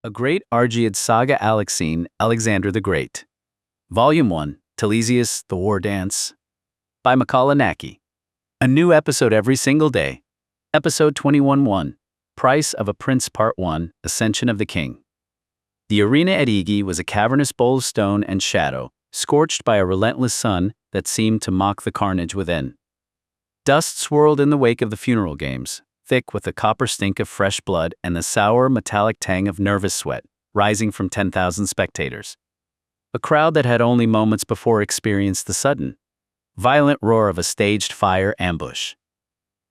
A Great Argead Saga Alexein, Alexander the Great. Volume 1, Telesias, The War Dance. By Macaulay. A new episode every single day. Episode 21:1. Price of a Prince Part 1, Ascension of the King. The arena at Aegae was a cavernous bowl of stone and shadow, scorched by a relentless sun that seemed to mock the carnage within. Dust swirled in the wake of the funeral games, thick with the copper stink of fresh blood and the sour metallic tang of nervous sweat, rising from 10,000 spectators. A crowd that had only moments before experienced the sudden, violent roar of a staged fire ambush.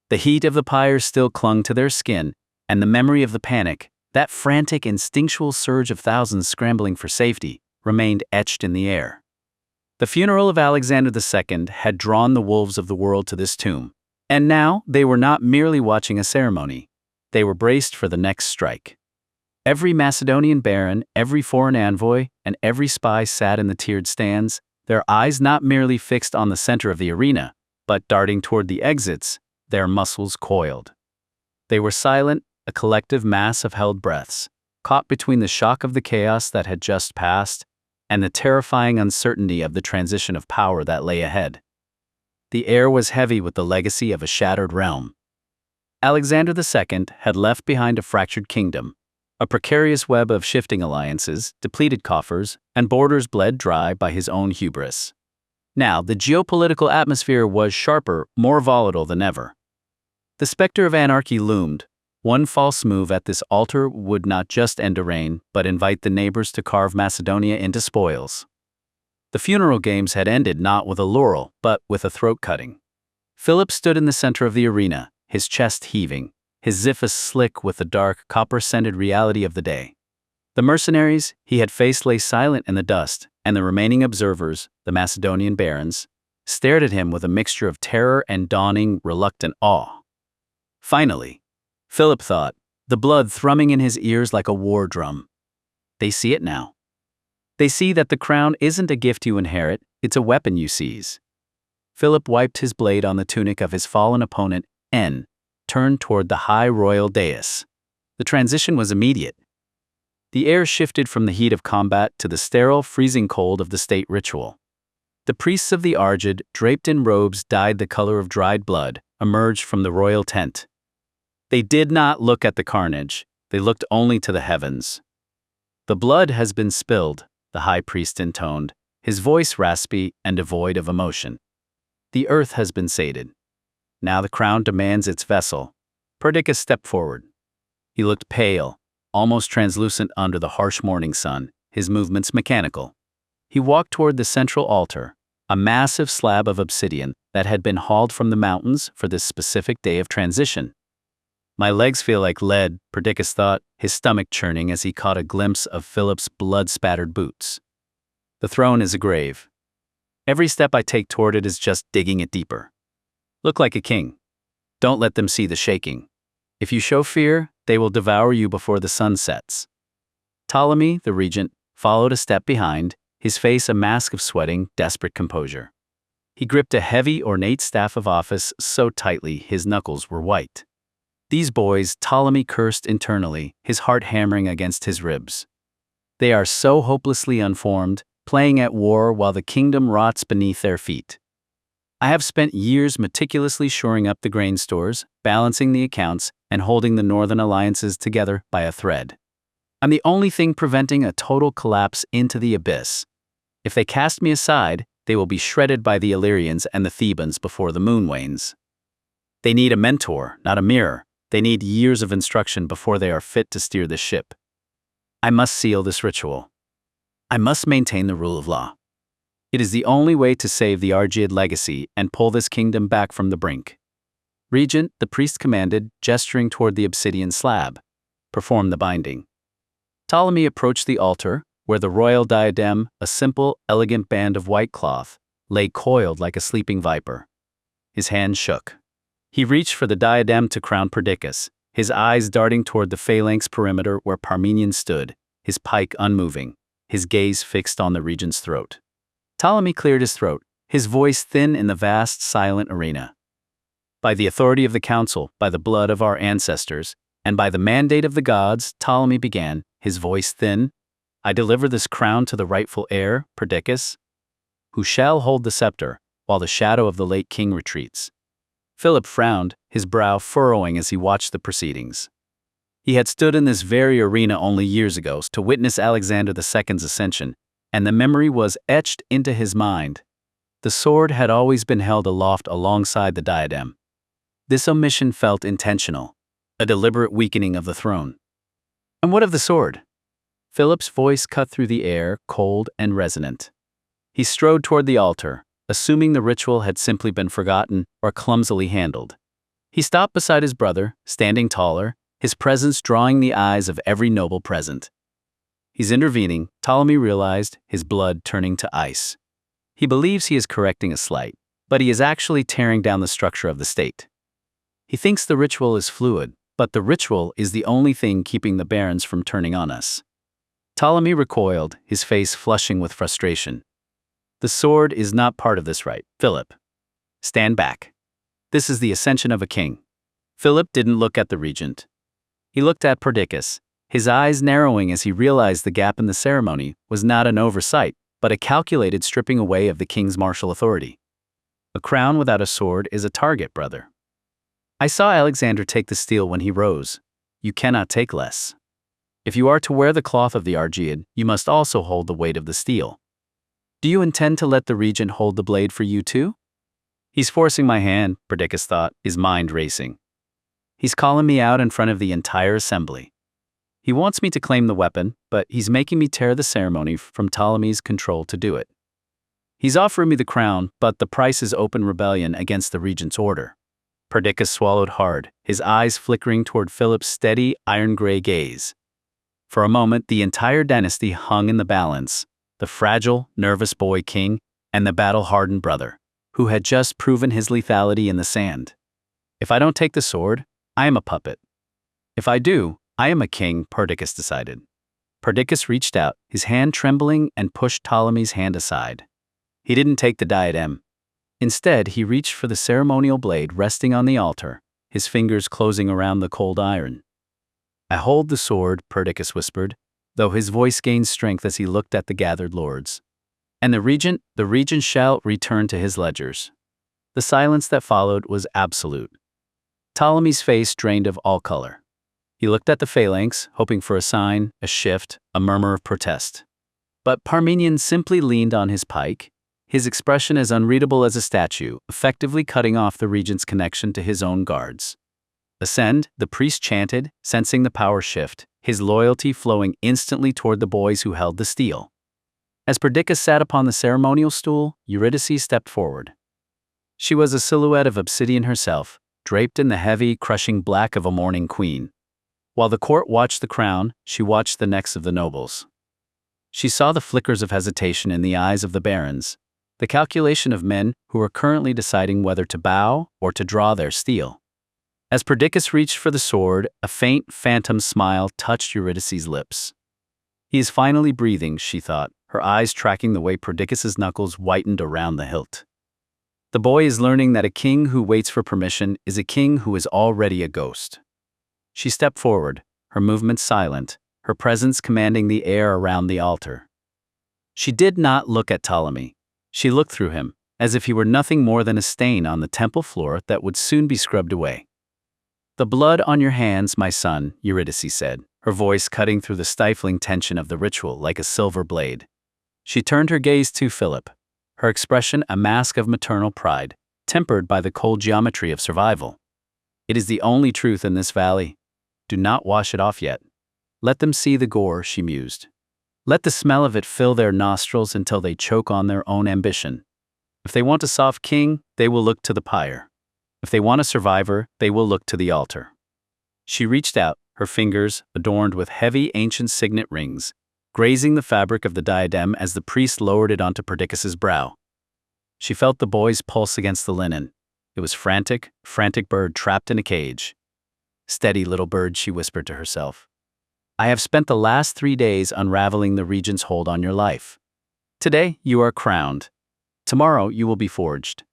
The heat of the pyres still clung to their skin, and the memory of the panic, that frantic instinctual surge of thousands scrambling for safety, remained etched in the air. The funeral of Alexander II had drawn the wolves of the world to this tomb. And now, they were not merely watching a ceremony. They were braced for the next strike. Every Macedonian baron, every foreign envoy, and every spy sat in the tiered stands, their eyes not merely fixed on the center of the arena, but darting toward the exits, their muscles coiled. They were silent, a collective mass of held breaths, caught between the shock of the chaos that had just passed and the terrifying uncertainty of the transition of power that lay ahead. The air was heavy with the legacy of a shattered realm. Alexander II had left behind a fractured kingdom, a precarious web of shifting alliances, depleted coffers, and borders bled dry by his own hubris. Now, the geopolitical atmosphere was sharper, more volatile than ever. The specter of anarchy loomed. One false move at this altar would not just end a reign, but invite the neighbors to carve Macedonia into spoils. The funeral games had ended not with a laurel, but with a throat-cutting. Philip stood in the center of the arena, his chest heaving, his ziphus slick with the dark, copper-scented reality of the day. The mercenaries he had faced lay silent in the dust, and the remaining observers, the Macedonian barons, stared at him with a mixture of terror and dawning, reluctant awe. Finally, Philip thought, the blood thrumming in his ears like a war drum. They see it now. They see that the crown isn't a gift you inherit, it's a weapon you seize. Philip wiped his blade on the tunic of his fallen opponent, and turned toward the high royal dais. The transition was immediate. The air shifted from the heat of combat to the sterile, freezing cold of the state ritual. The priests of the Argead, draped in robes dyed the color of dried blood, emerged from the royal tent. They did not look at the carnage, they looked only to the heavens. The blood has been spilled, the high priest intoned, his voice raspy and devoid of emotion. The earth has been sated. Now the crown demands its vessel. Perdiccas stepped forward. He looked pale, almost translucent under the harsh morning sun, his movements mechanical. He walked toward the central altar, a massive slab of obsidian that had been hauled from the mountains for this specific day of transition. My legs feel like lead, Perdiccas thought, his stomach churning as he caught a glimpse of Philip's blood-spattered boots. The throne is a grave. Every step I take toward it is just digging it deeper. Look like a king. Don't let them see the shaking. If you show fear, they will devour you before the sun sets. Ptolemy, the regent, followed a step behind, his face a mask of sweating, desperate composure. He gripped a heavy, ornate staff of office so tightly his knuckles were white. These boys, Ptolemy cursed internally, his heart hammering against his ribs. They are so hopelessly unformed, playing at war while the kingdom rots beneath their feet. I have spent years meticulously shoring up the grain stores, balancing the accounts, and holding the northern alliances together by a thread. I'm the only thing preventing a total collapse into the abyss. If they cast me aside, they will be shredded by the Illyrians and the Thebans before the moon wanes. They need a mentor, not a mirror. They need years of instruction before they are fit to steer the ship. I must seal this ritual. I must maintain the rule of law. It is the only way to save the Argead legacy and pull this kingdom back from the brink. Regent, the priest commanded, gesturing toward the obsidian slab. Perform the binding. Ptolemy approached the altar, where the royal diadem, a simple, elegant band of white cloth, lay coiled like a sleeping viper. His hand shook. He reached for the diadem to crown Perdiccas, his eyes darting toward the phalanx perimeter where Parmenion stood, his pike unmoving, his gaze fixed on the regent's throat. Ptolemy cleared his throat, his voice thin in the vast, silent arena. By the authority of the council, by the blood of our ancestors, And by the mandate of the gods, Ptolemy began, his voice thin, I deliver this crown to the rightful heir, Perdiccas, who shall hold the scepter, while the shadow of the late king retreats. Philip frowned, his brow furrowing as he watched the proceedings. He had stood in this very arena only years ago to witness Alexander II's ascension, and the memory was etched into his mind. The sword had always been held aloft alongside the diadem. This omission felt intentional, a deliberate weakening of the throne. And what of the sword? Philip's voice cut through the air, cold and resonant. He strode toward the altar, assuming the ritual had simply been forgotten or clumsily handled. He stopped beside his brother, standing taller, his presence drawing the eyes of every noble present. He's intervening, Ptolemy realized, his blood turning to ice. He believes he is correcting a slight, but he is actually tearing down the structure of the state. He thinks the ritual is fluid, but the ritual is the only thing keeping the barons from turning on us. Ptolemy recoiled, his face flushing with frustration. The sword is not part of this rite, Philip. Stand back. This is the ascension of a king. Philip didn't look at the regent. He looked at Perdiccas, his eyes narrowing as he realized the gap in the ceremony was not an oversight, but a calculated stripping away of the king's martial authority. A crown without a sword is a target, brother. I saw Alexander take the steel when he rose. You cannot take less. If you are to wear the cloth of the Argead, you must also hold the weight of the steel. Do you intend to let the regent hold the blade for you too? He's forcing my hand, Perdiccas thought, his mind racing. He's calling me out in front of the entire assembly. He wants me to claim the weapon, but he's making me tear the ceremony from Ptolemy's control to do it. He's offering me the crown, but the price is open rebellion against the regent's order. Perdiccas swallowed hard, his eyes flickering toward Philip's steady, iron-gray gaze. For a moment, the entire dynasty hung in the balance, the fragile, nervous boy king and the battle-hardened brother, who had just proven his lethality in the sand. If I don't take the sword, I am a puppet. If I do, I am a king, Perdiccas decided. Perdiccas reached out, his hand trembling, and pushed Ptolemy's hand aside. He didn't take the diadem. Instead, he reached for the ceremonial blade resting on the altar, his fingers closing around the cold iron. I hold the sword, Perdiccas whispered, though his voice gained strength as he looked at the gathered lords. And the regent shall return to his ledgers. The silence that followed was absolute. Ptolemy's face drained of all color. He looked at the phalanx, hoping for a sign, a shift, a murmur of protest. But Parmenion simply leaned on his pike, his expression as unreadable as a statue, effectively cutting off the regent's connection to his own guards. Ascend, the priest chanted, sensing the power shift, his loyalty flowing instantly toward the boys who held the steel. As Perdiccas sat upon the ceremonial stool, Eurydice stepped forward. She was a silhouette of obsidian herself, draped in the heavy, crushing black of a mourning queen. While the court watched the crown, she watched the necks of the nobles. She saw the flickers of hesitation in the eyes of the barons, the calculation of men who were currently deciding whether to bow or to draw their steel. As Perdiccas reached for the sword, a faint, phantom smile touched Eurydice's lips. He is finally breathing, she thought, her eyes tracking the way Perdiccas's knuckles whitened around the hilt. The boy is learning that a king who waits for permission is a king who is already a ghost. She stepped forward, her movements silent, her presence commanding the air around the altar. She did not look at Ptolemy. She looked through him, as if he were nothing more than a stain on the temple floor that would soon be scrubbed away. The blood on your hands, my son, Eurydice said, her voice cutting through the stifling tension of the ritual like a silver blade. She turned her gaze to Philip, her expression a mask of maternal pride, tempered by the cold geometry of survival. It is the only truth in this valley. Do not wash it off yet. Let them see the gore, she mused. Let the smell of it fill their nostrils until they choke on their own ambition. If they want a soft king, they will look to the pyre. If they want a survivor, they will look to the altar. She reached out, her fingers, adorned with heavy ancient signet rings, grazing the fabric of the diadem as the priest lowered it onto Perdiccas's brow. She felt the boy's pulse against the linen. It was frantic bird trapped in a cage. Steady, little bird, she whispered to herself. I have spent the last 3 days unraveling the regent's hold on your life. Today, you are crowned. Tomorrow, you will be forged.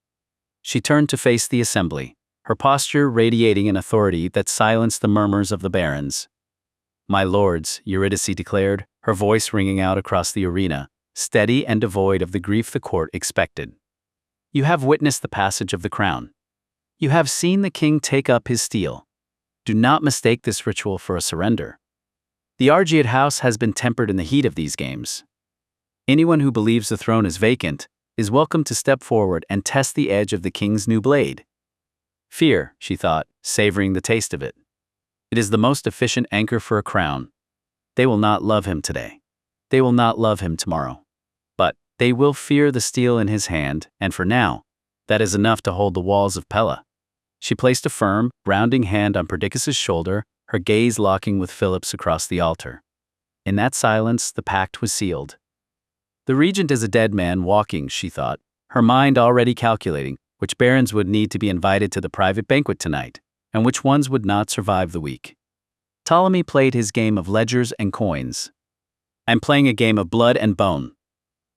She turned to face the assembly, her posture radiating an authority that silenced the murmurs of the barons. "My lords," Eurydice declared, her voice ringing out across the arena, steady and devoid of the grief the court expected. "You have witnessed the passage of the crown. You have seen the king take up his steel. Do not mistake this ritual for a surrender. The Argead house has been tempered in the heat of these games. Anyone who believes the throne is vacant is welcome to step forward and test the edge of the king's new blade." Fear, she thought, savoring the taste of it. It is the most efficient anchor for a crown. They will not love him today. They will not love him tomorrow. But they will fear the steel in his hand, and for now, that is enough to hold the walls of Pella. She placed a firm, rounding hand on Perdiccas's shoulder, her gaze locking with Philip's across the altar. In that silence, the pact was sealed. The regent is a dead man walking, she thought, her mind already calculating which barons would need to be invited to the private banquet tonight, and which ones would not survive the week. Ptolemy played his game of ledgers and coins. "I'm playing a game of blood and bone,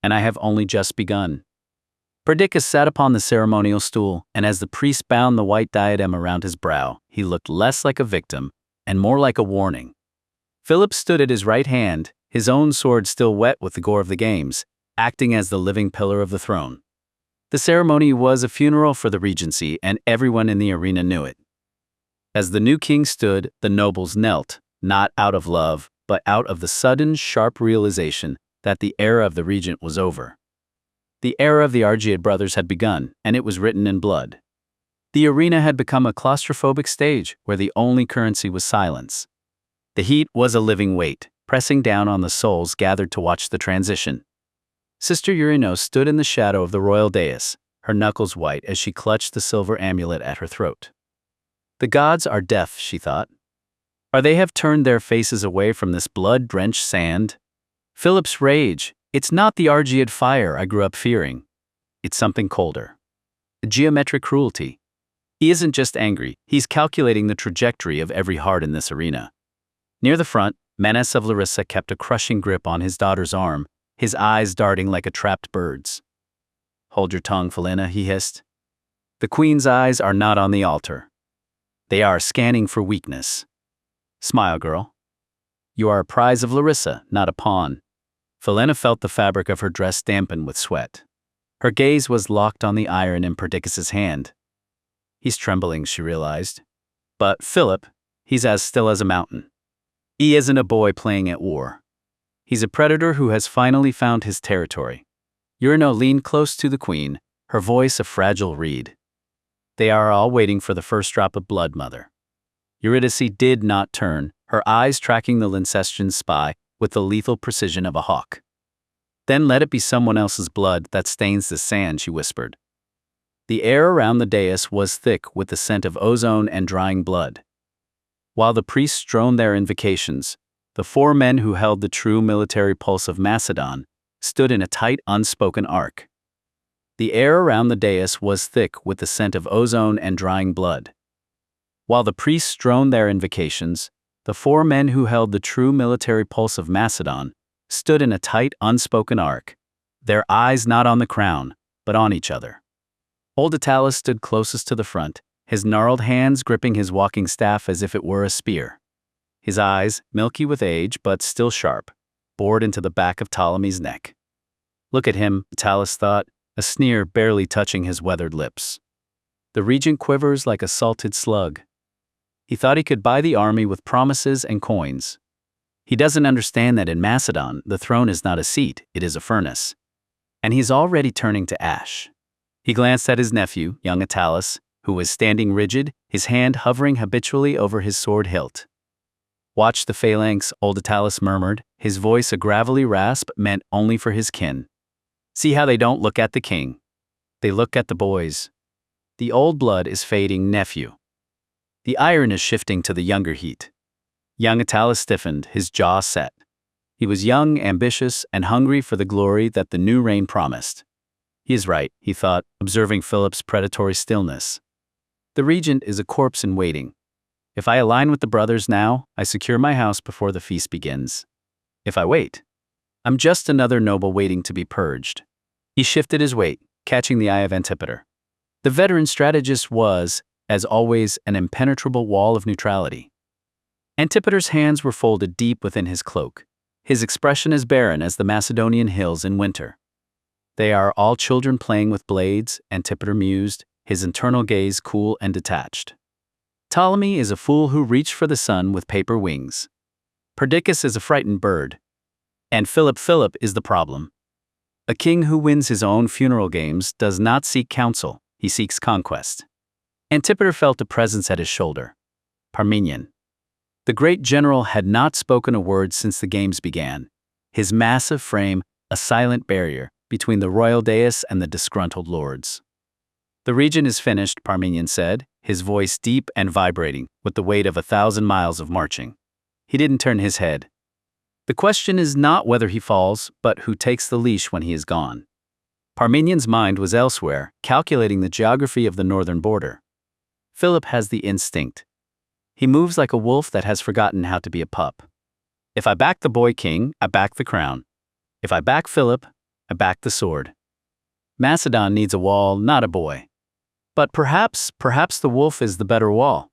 and I have only just begun." Perdiccas sat upon the ceremonial stool, and as the priest bound the white diadem around his brow, he looked less like a victim and more like a warning. Philip stood at his right hand, his own sword still wet with the gore of the games, acting as the living pillar of the throne. The ceremony was a funeral for the regency, and everyone in the arena knew it. As the new king stood, the nobles knelt, not out of love, but out of the sudden, sharp realization that the era of the regent was over. The era of the Argead brothers had begun, and it was written in blood. The arena had become a claustrophobic stage where the only currency was silence. The heat was a living weight, pressing down on the souls gathered to watch the transition. Sister Euryno stood in the shadow of the royal dais, her knuckles white as she clutched the silver amulet at her throat. The gods are deaf, she thought. Or they have turned their faces away from this blood-drenched sand. Philip's rage, it's not the Argead fire I grew up fearing. It's something colder. A geometric cruelty. He isn't just angry, he's calculating the trajectory of every heart in this arena. Near the front, Menes of Larissa kept a crushing grip on his daughter's arm, his eyes darting like a trapped bird's. "Hold your tongue, Philina," he hissed. "The queen's eyes are not on the altar. They are scanning for weakness. Smile, girl. You are a prize of Larissa, not a pawn." Philina felt the fabric of her dress dampen with sweat. Her gaze was locked on the iron in Perdiccas's hand. He's trembling, she realized. But Philip, he's as still as a mountain. He isn't a boy playing at war. He's a predator who has finally found his territory. Euryno leaned close to the queen, her voice a fragile reed. "They are all waiting for the first drop of blood, mother." Eurydice did not turn, her eyes tracking the Lyncestian spy with the lethal precision of a hawk. "Then let it be someone else's blood that stains the sand," she whispered. The air around the dais was thick with the scent of ozone and drying blood. While the priests droned their invocations, the four men who held the true military pulse of Macedon stood in a tight, unspoken arc. The air around the dais was thick with the scent of ozone and drying blood. While the priests droned their invocations, the four men who held the true military pulse of Macedon stood in a tight, unspoken arc, their eyes not on the crown, but on each other. Old Attalus stood closest to the front, his gnarled hands gripping his walking staff as if it were a spear. His eyes, milky with age but still sharp, bored into the back of Ptolemy's neck. Look at him, Attalus thought, a sneer barely touching his weathered lips. The regent quivers like a salted slug. He thought he could buy the army with promises and coins. He doesn't understand that in Macedon, the throne is not a seat, it is a furnace. And he's already turning to ash. He glanced at his nephew, young Attalus, who was standing rigid, his hand hovering habitually over his sword hilt. "Watch the phalanx," old Attalus murmured, his voice a gravelly rasp meant only for his kin. "See how they don't look at the king. They look at the boys. The old blood is fading, nephew. The iron is shifting to the younger heat." Young Attalus stiffened, his jaw set. He was young, ambitious, and hungry for the glory that the new reign promised. He is right, he thought, observing Philip's predatory stillness. The regent is a corpse in waiting. If I align with the brothers now, I secure my house before the feast begins. If I wait, I'm just another noble waiting to be purged. He shifted his weight, catching the eye of Antipater. The veteran strategist was, as always, an impenetrable wall of neutrality. Antipater's hands were folded deep within his cloak, his expression as barren as the Macedonian hills in winter. They are all children playing with blades, Antipater mused, his internal gaze cool and detached. Ptolemy is a fool who reached for the sun with paper wings. Perdiccas is a frightened bird. And Philip is the problem. A king who wins his own funeral games does not seek counsel, he seeks conquest. Antipater felt a presence at his shoulder. Parmenion. The great general had not spoken a word since the games began, his massive frame a silent barrier between the royal dais and the disgruntled lords. The region is finished, Parmenion said, his voice deep and vibrating with the weight of 1,000 miles of marching. He didn't turn his head. The question is not whether he falls, but who takes the leash when he is gone. Parmenion's mind was elsewhere, calculating the geography of the northern border. Philip has the instinct. He moves like a wolf that has forgotten how to be a pup. If I back the boy king, I back the crown. If I back Philip, I back the sword. Macedon needs a wall, not a boy. But perhaps the wolf is the better wall.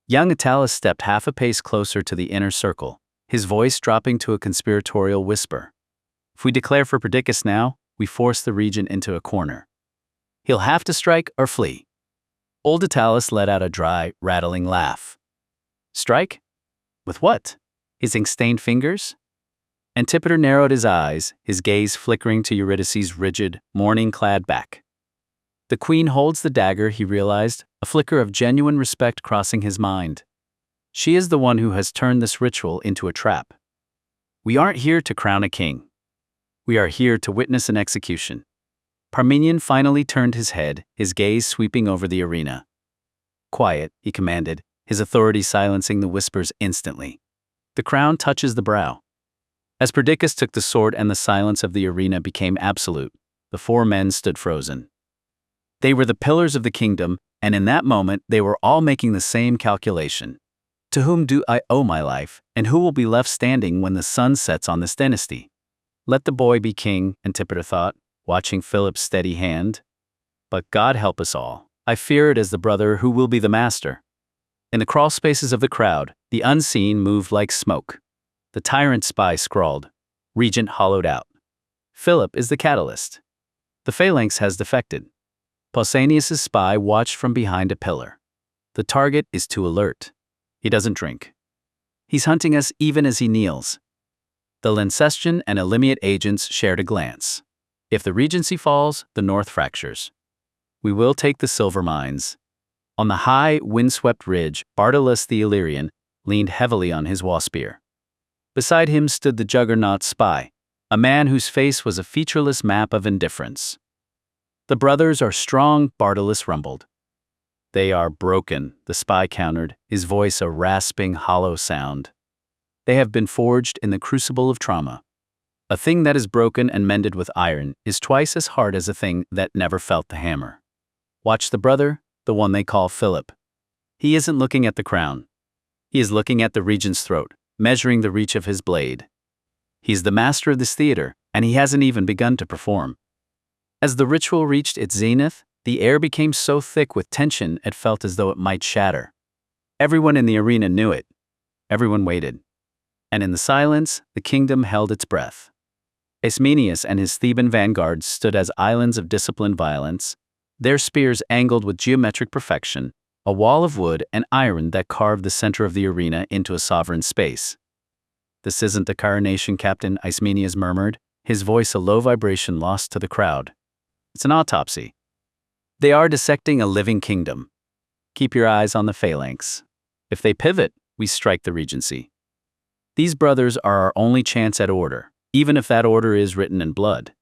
Young Attalus stepped half a pace closer to the inner circle, his voice dropping to a conspiratorial whisper. If we declare for Perdiccas now, we force the regent into a corner. He'll have to strike or flee. Old Attalus let out a dry, rattling laugh. Strike? With what? His ink-stained fingers? Antipater narrowed his eyes, his gaze flickering to Eurydice's rigid, mourning-clad back. The queen holds the dagger, he realized, a flicker of genuine respect crossing his mind. She is the one who has turned this ritual into a trap. We aren't here to crown a king. We are here to witness an execution. Parmenion finally turned his head, his gaze sweeping over the arena. Quiet, he commanded, his authority silencing the whispers instantly. The crown touches the brow. As Perdiccas took the sword and the silence of the arena became absolute, the four men stood frozen. They were the pillars of the kingdom, and in that moment they were all making the same calculation. To whom do I owe my life, and who will be left standing when the sun sets on this dynasty? Let the boy be king, Antipater thought, watching Philip's steady hand. But God help us all. I fear it as the brother who will be the master. In the crawl spaces of the crowd, the unseen moved like smoke. The tyrant spy scrawled, Regent hollowed out. Philip is the catalyst. The phalanx has defected. Pausanias' spy watched from behind a pillar. The target is too alert. He doesn't drink. He's hunting us even as he kneels. The Lancestian and Elymate agents shared a glance. If the regency falls, the north fractures. We will take the silver mines. On the high, windswept ridge, Bartolus the Illyrian leaned heavily on his war spear. Beside him stood the juggernaut spy, a man whose face was a featureless map of indifference. The brothers are strong, Bartolus rumbled. They are broken, the spy countered, his voice a rasping, hollow sound. They have been forged in the crucible of trauma. A thing that is broken and mended with iron is twice as hard as a thing that never felt the hammer. Watch the brother, the one they call Philip. He isn't looking at the crown. He is looking at the regent's throat, measuring the reach of his blade. He's the master of this theater, and he hasn't even begun to perform. As the ritual reached its zenith, the air became so thick with tension it felt as though it might shatter. Everyone in the arena knew it. Everyone waited. And in the silence, the kingdom held its breath. Ismenias and his Theban vanguards stood as islands of disciplined violence, their spears angled with geometric perfection, a wall of wood and iron that carved the center of the arena into a sovereign space. This isn't the coronation, Captain, Ismenias murmured, his voice a low vibration lost to the crowd. It's an autopsy. They are dissecting a living kingdom. Keep your eyes on the phalanx. If they pivot, we strike the regency. These brothers are our only chance at order, even if that order is written in blood.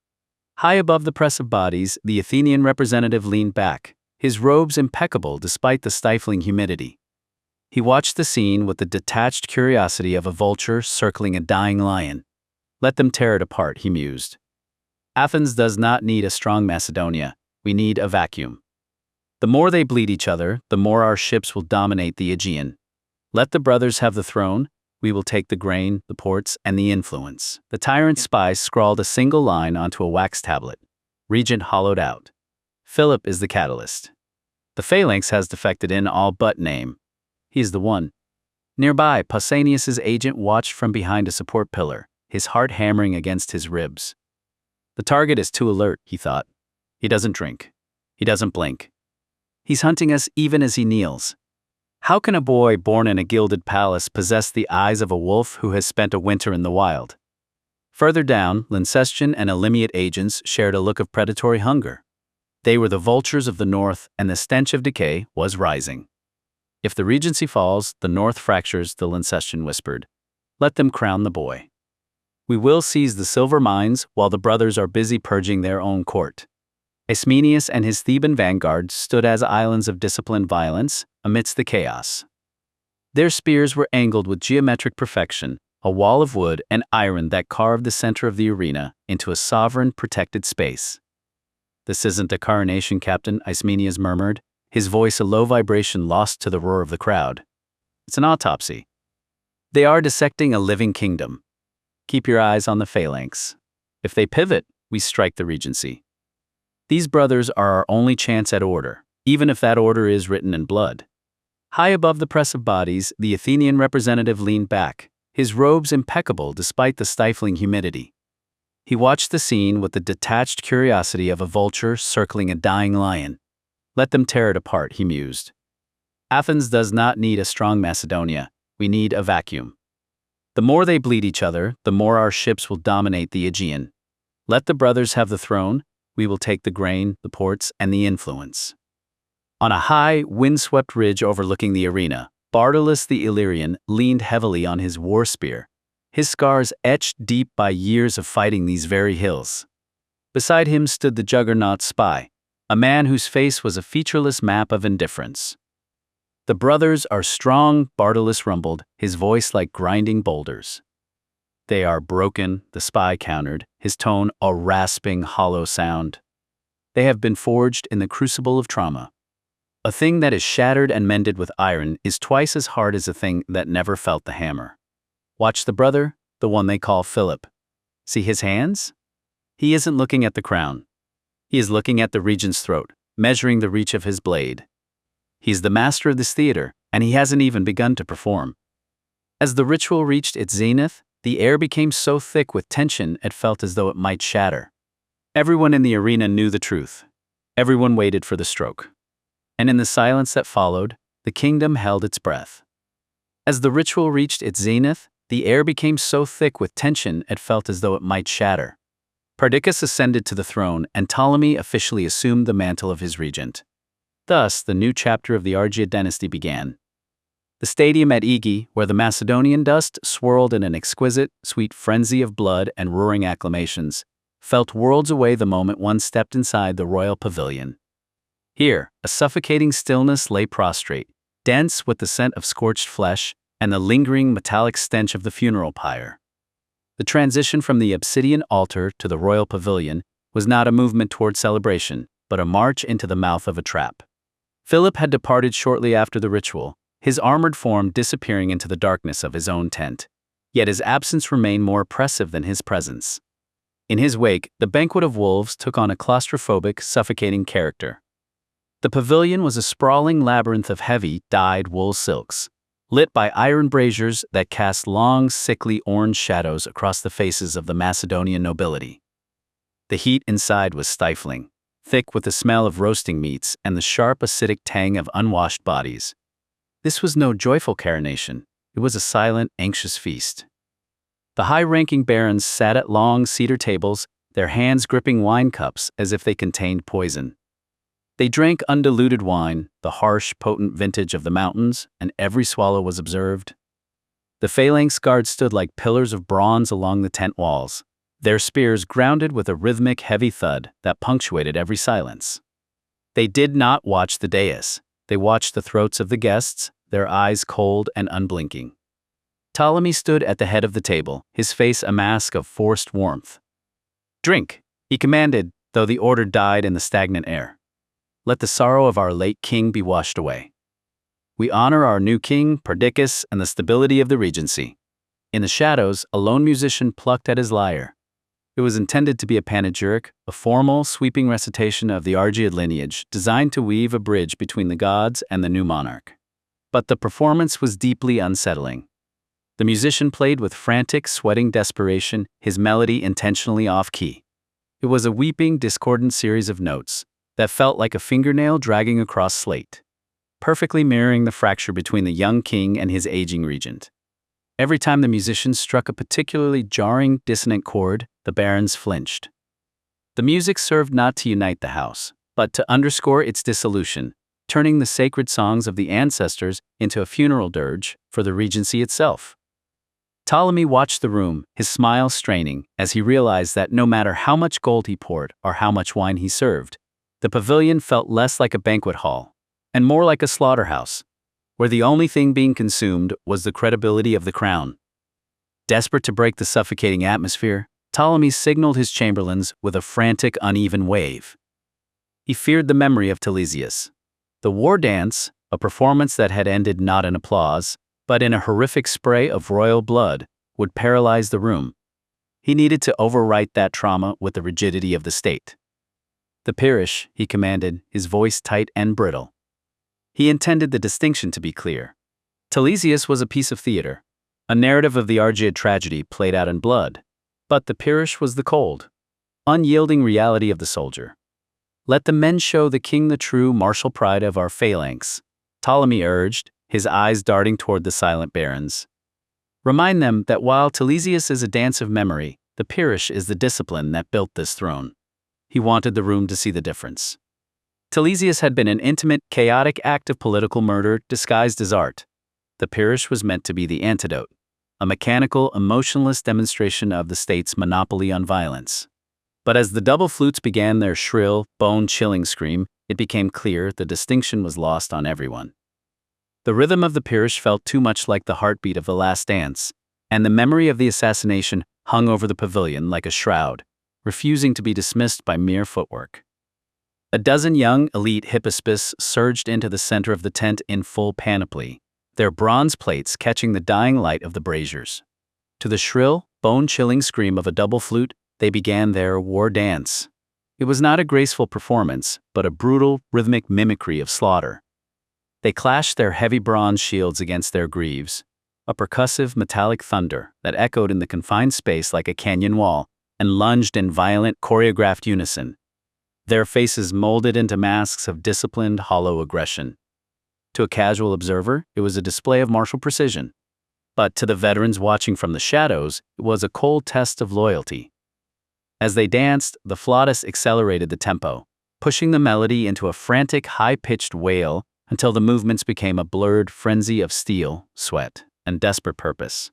High above the press of bodies, the Athenian representative leaned back, his robes impeccable despite the stifling humidity. He watched the scene with the detached curiosity of a vulture circling a dying lion. Let them tear it apart, he mused. Athens does not need a strong Macedonia. We need a vacuum. The more they bleed each other, the more our ships will dominate the Aegean. Let the brothers have the throne. We will take the grain, the ports, and the influence. The tyrant spy scrawled a single line onto a wax tablet. Regent hollowed out. Philip is the catalyst. The phalanx has defected in all but name. He is the one. Nearby, Pausanias's agent watched from behind a support pillar, his heart hammering against his ribs. The target is too alert, he thought. He doesn't drink. He doesn't blink. He's hunting us even as he kneels. How can a boy born in a gilded palace possess the eyes of a wolf who has spent a winter in the wild? Further down, Lincestian and Elimiate agents shared a look of predatory hunger. They were the vultures of the north, and the stench of decay was rising. If the regency falls, the north fractures, the Lincestian whispered. Let them crown the boy. We will seize the silver mines while the brothers are busy purging their own court. Ismenias and his Theban vanguard stood as islands of disciplined violence amidst the chaos. Their spears were angled with geometric perfection, a wall of wood and iron that carved the center of the arena into a sovereign protected space. This isn't a coronation, Captain, Ismenias murmured, his voice a low vibration lost to the roar of the crowd. It's an autopsy. They are dissecting a living kingdom. Keep your eyes on the phalanx. If they pivot, we strike the regency. These brothers are our only chance at order, even if that order is written in blood. High above the press of bodies, the Athenian representative leaned back, his robes impeccable despite the stifling humidity. He watched the scene with the detached curiosity of a vulture circling a dying lion. Let them tear it apart, he mused. Athens does not need a strong Macedonia. We need a vacuum. The more they bleed each other, the more our ships will dominate the Aegean. Let the brothers have the throne. We will take the grain, the ports, and the influence. On a high, wind-swept ridge overlooking the arena, Bartolus the Illyrian leaned heavily on his war spear, his scars etched deep by years of fighting these very hills. Beside him stood the juggernaut spy, a man whose face was a featureless map of indifference. The brothers are strong, Bartolus rumbled, his voice like grinding boulders. They are broken, the spy countered, his tone a rasping, hollow sound. They have been forged in the crucible of trauma. A thing that is shattered and mended with iron is twice as hard as a thing that never felt the hammer. Watch the brother, the one they call Philip. See his hands? He isn't looking at the crown. He is looking at the regent's throat, measuring the reach of his blade. He's the master of this theater, and he hasn't even begun to perform. As the ritual reached its zenith, the air became so thick with tension it felt as though it might shatter. Everyone in the arena knew the truth. Everyone waited for the stroke. And in the silence that followed, the kingdom held its breath. As the ritual reached its zenith, the air became so thick with tension it felt as though it might shatter. Perdiccas ascended to the throne, and Ptolemy officially assumed the mantle of his regent. Thus, the new chapter of the Argead dynasty began. The stadium at Aegae, where the Macedonian dust swirled in an exquisite, sweet frenzy of blood and roaring acclamations, felt worlds away the moment one stepped inside the royal pavilion. Here, a suffocating stillness lay prostrate, dense with the scent of scorched flesh and the lingering metallic stench of the funeral pyre. The transition from the obsidian altar to the royal pavilion was not a movement toward celebration, but a march into the mouth of a trap. Philip had departed shortly after the ritual, his armored form disappearing into the darkness of his own tent. Yet his absence remained more oppressive than his presence. In his wake, the banquet of wolves took on a claustrophobic, suffocating character. The pavilion was a sprawling labyrinth of heavy, dyed wool silks, lit by iron braziers that cast long, sickly orange shadows across the faces of the Macedonian nobility. The heat inside was stifling, thick with the smell of roasting meats and the sharp, acidic tang of unwashed bodies. This was no joyful coronation. It was a silent, anxious feast. The high-ranking barons sat at long cedar tables, their hands gripping wine cups as if they contained poison. They drank undiluted wine, the harsh, potent vintage of the mountains, and every swallow was observed. The phalanx guards stood like pillars of bronze along the tent walls, their spears grounded with a rhythmic, heavy thud that punctuated every silence. They did not watch the dais. They watched the throats of the guests, their eyes cold and unblinking. Ptolemy stood at the head of the table, his face a mask of forced warmth. "Drink," he commanded, though the order died in the stagnant air. "Let the sorrow of our late king be washed away. We honor our new king, Perdiccas, and the stability of the regency." In the shadows, a lone musician plucked at his lyre. It was intended to be a panegyric, a formal, sweeping recitation of the Argead lineage designed to weave a bridge between the gods and the new monarch. But the performance was deeply unsettling. The musician played with frantic, sweating desperation, his melody intentionally off-key. It was a weeping, discordant series of notes that felt like a fingernail dragging across slate, perfectly mirroring the fracture between the young king and his aging regent. Every time the musician struck a particularly jarring, dissonant chord, the barons flinched. The music served not to unite the house, but to underscore its dissolution, turning the sacred songs of the ancestors into a funeral dirge for the regency itself. Ptolemy watched the room, his smile straining, as he realized that no matter how much gold he poured or how much wine he served, the pavilion felt less like a banquet hall and more like a slaughterhouse, where the only thing being consumed was the credibility of the crown. Desperate to break the suffocating atmosphere, Ptolemy signaled his chamberlains with a frantic, uneven wave. He feared the memory of Telesias. The war dance, a performance that had ended not in applause, but in a horrific spray of royal blood, would paralyze the room. He needed to overwrite that trauma with the rigidity of the state. The pirish, he commanded, his voice tight and brittle. He intended the distinction to be clear. Telesias was a piece of theater, a narrative of the Argead tragedy played out in blood, but the pirish was the cold, unyielding reality of the soldier. Let the men show the king the true martial pride of our phalanx, Ptolemy urged, his eyes darting toward the silent barons. Remind them that while Telesias is a dance of memory, the pirish is the discipline that built this throne. He wanted the room to see the difference. Telesias had been an intimate, chaotic act of political murder disguised as art. The pirish was meant to be the antidote, a mechanical, emotionless demonstration of the state's monopoly on violence. But as the double flutes began their shrill, bone-chilling scream, it became clear the distinction was lost on everyone. The rhythm of the pirish felt too much like the heartbeat of the last dance, and the memory of the assassination hung over the pavilion like a shroud, refusing to be dismissed by mere footwork. A dozen young, elite hippospes surged into the center of the tent in full panoply, their bronze plates catching the dying light of the braziers. To the shrill, bone-chilling scream of a double flute, they began their war dance. It was not a graceful performance, but a brutal, rhythmic mimicry of slaughter. They clashed their heavy bronze shields against their greaves, a percussive metallic thunder that echoed in the confined space like a canyon wall, and lunged in violent, choreographed unison, their faces molded into masks of disciplined, hollow aggression. To a casual observer, it was a display of martial precision. But to the veterans watching from the shadows, it was a cold test of loyalty. As they danced, the flautis accelerated the tempo, pushing the melody into a frantic, high-pitched wail until the movements became a blurred frenzy of steel, sweat, and desperate purpose.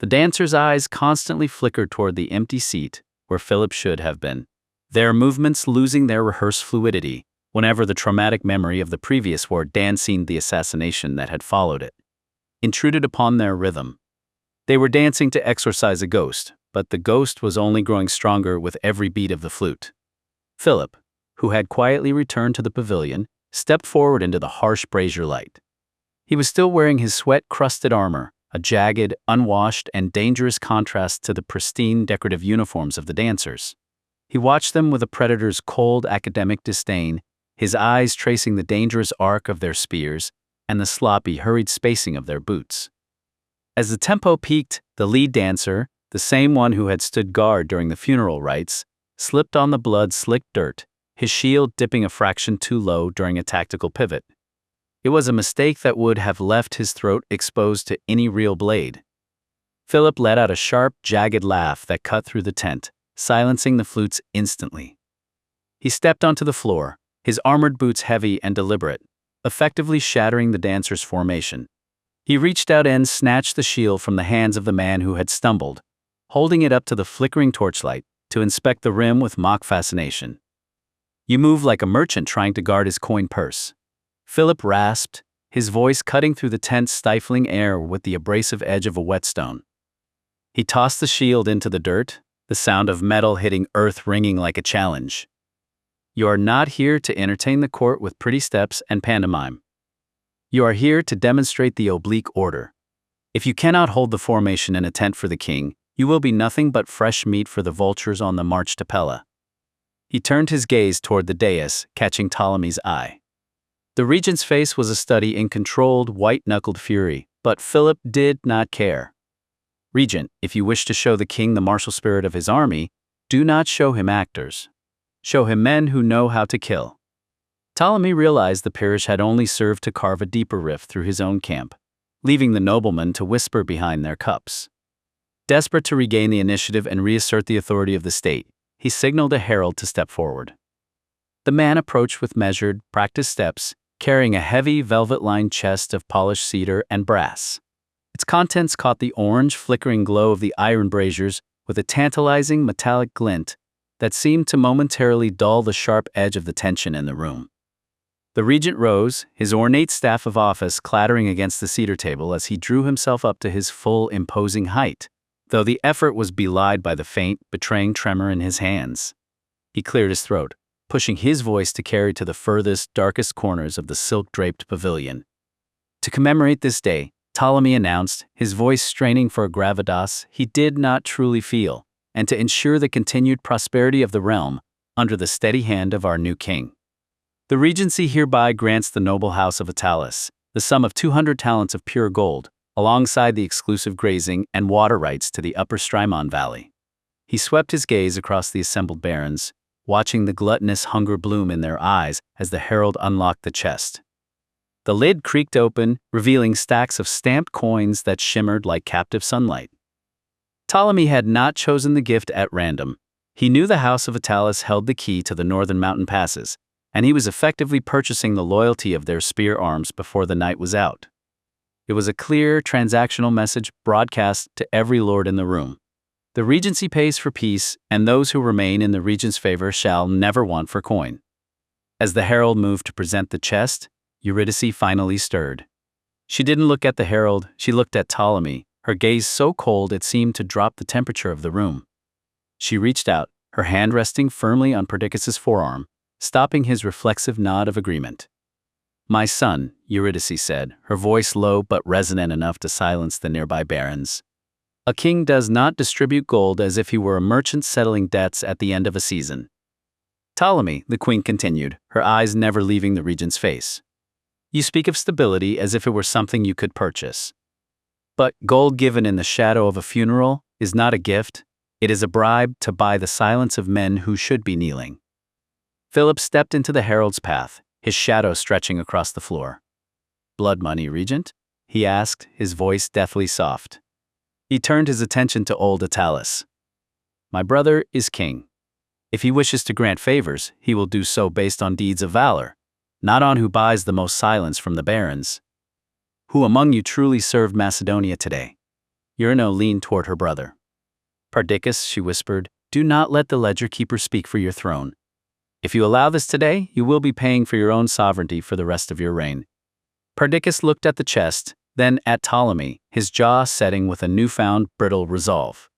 The dancers' eyes constantly flickered toward the empty seat where Philip should have been, their movements losing their rehearsed fluidity whenever the traumatic memory of the previous war dancing the assassination that had followed it intruded upon their rhythm. They were dancing to exorcise a ghost, but the ghost was only growing stronger with every beat of the flute. Philip, who had quietly returned to the pavilion, stepped forward into the harsh brazier light. He was still wearing his sweat-crusted armor, a jagged, unwashed, and dangerous contrast to the pristine decorative uniforms of the dancers. He watched them with a predator's cold academic disdain, his eyes tracing the dangerous arc of their spears and the sloppy, hurried spacing of their boots. As the tempo peaked, the lead dancer, the same one who had stood guard during the funeral rites, slipped on the blood-slicked dirt, his shield dipping a fraction too low during a tactical pivot. It was a mistake that would have left his throat exposed to any real blade. Philip let out a sharp, jagged laugh that cut through the tent, silencing the flutes instantly. He stepped onto the floor, his armored boots heavy and deliberate, effectively shattering the dancer's formation. He reached out and snatched the shield from the hands of the man who had stumbled, holding it up to the flickering torchlight to inspect the rim with mock fascination. "You move like a merchant trying to guard his coin purse," Philip rasped, his voice cutting through the tent's stifling air with the abrasive edge of a whetstone. He tossed the shield into the dirt, the sound of metal hitting earth ringing like a challenge. "You are not here to entertain the court with pretty steps and pantomime. You are here to demonstrate the oblique order. If you cannot hold the formation in a tent for the king, You will be nothing but fresh meat for the vultures on the march to Pella. He turned his gaze toward the dais, catching Ptolemy's eye. The regent's face was a study in controlled, white-knuckled fury, but Philip did not care. Regent, if you wish to show the king the martial spirit of his army, do not show him actors. Show him men who know how to kill. Ptolemy realized the parish had only served to carve a deeper rift through his own camp, leaving the noblemen to whisper behind their cups. Desperate to regain the initiative and reassert the authority of the state, he signaled a herald to step forward. The man approached with measured, practiced steps, carrying a heavy, velvet-lined chest of polished cedar and brass. Its contents caught the orange, flickering glow of the iron braziers with a tantalizing, metallic glint that seemed to momentarily dull the sharp edge of the tension in the room. The regent rose, his ornate staff of office clattering against the cedar table as he drew himself up to his full, imposing height, though the effort was belied by the faint, betraying tremor in his hands. He cleared his throat, pushing his voice to carry to the furthest, darkest corners of the silk-draped pavilion. To commemorate this day, Ptolemy announced, his voice straining for a gravitas he did not truly feel, and to ensure the continued prosperity of the realm under the steady hand of our new king. The regency hereby grants the noble house of Attalus the sum of 200 talents of pure gold, alongside the exclusive grazing and water rights to the upper Strymon Valley. He swept his gaze across the assembled barons, watching the gluttonous hunger bloom in their eyes as the herald unlocked the chest. The lid creaked open, revealing stacks of stamped coins that shimmered like captive sunlight. Ptolemy had not chosen the gift at random. He knew the house of Attalus held the key to the northern mountain passes, and he was effectively purchasing the loyalty of their spear arms before the night was out. It was a clear, transactional message broadcast to every lord in the room. The regency pays for peace, and those who remain in the regent's favor shall never want for coin. As the herald moved to present the chest, Eurydice finally stirred. She didn't look at the herald, she looked at Ptolemy, her gaze so cold it seemed to drop the temperature of the room. She reached out, her hand resting firmly on Perdiccas's forearm, stopping his reflexive nod of agreement. "My son," Eurydice said, her voice low but resonant enough to silence the nearby barons. "A king does not distribute gold as if he were a merchant settling debts at the end of a season." "Ptolemy," the queen continued, her eyes never leaving the regent's face. "You speak of stability as if it were something you could purchase. But gold given in the shadow of a funeral is not a gift, it is a bribe to buy the silence of men who should be kneeling." Philip stepped into the herald's path, his shadow stretching across the floor. "Blood money, Regent?" he asked, his voice deathly soft. He turned his attention to old Attalus. "My brother is king. If he wishes to grant favors, he will do so based on deeds of valor, not on who buys the most silence from the barons. Who among you truly served Macedonia today?" Euryno leaned toward her brother. "Perdiccas," she whispered, "do not let the ledger keeper speak for your throne. If you allow this today, you will be paying for your own sovereignty for the rest of your reign." Perdiccas looked at the chest, then at Ptolemy, his jaw setting with a newfound, brittle resolve.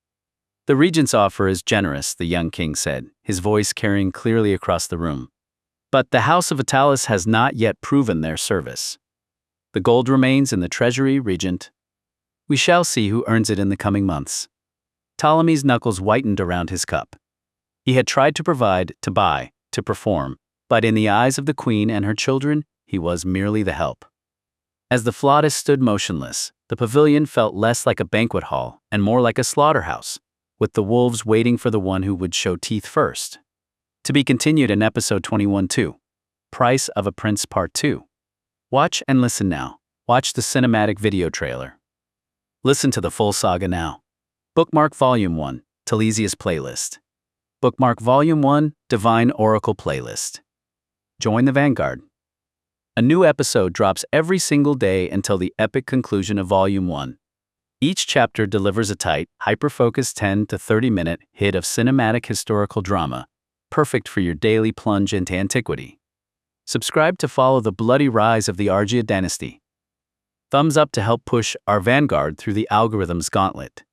"The regent's offer is generous," the young king said, his voice carrying clearly across the room. "But the house of Attalus has not yet proven their service. The gold remains in the treasury, Regent. We shall see who earns it in the coming months." Ptolemy's knuckles whitened around his cup. He had tried to provide, to buy, to perform, but in the eyes of the queen and her children, he was merely the help. As the flautist stood motionless, the pavilion felt less like a banquet hall and more like a slaughterhouse, with the wolves waiting for the one who would show teeth first. To be continued in episode 21-2. Price of a Prince Part 2. Watch and listen now. Watch the cinematic video trailer. Listen to the full saga now. Bookmark Volume 1, Telesias Playlist. Bookmark Volume 1, Divine Oracle Playlist. Join the Vanguard. A new episode drops every single day until the epic conclusion of Volume 1. Each chapter delivers a tight, hyper-focused 10 to 30-minute hit of cinematic historical drama, perfect for your daily plunge into antiquity. Subscribe to follow the bloody rise of the Argead dynasty. Thumbs up to help push our Vanguard through the algorithm's gauntlet.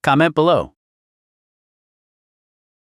Comment below.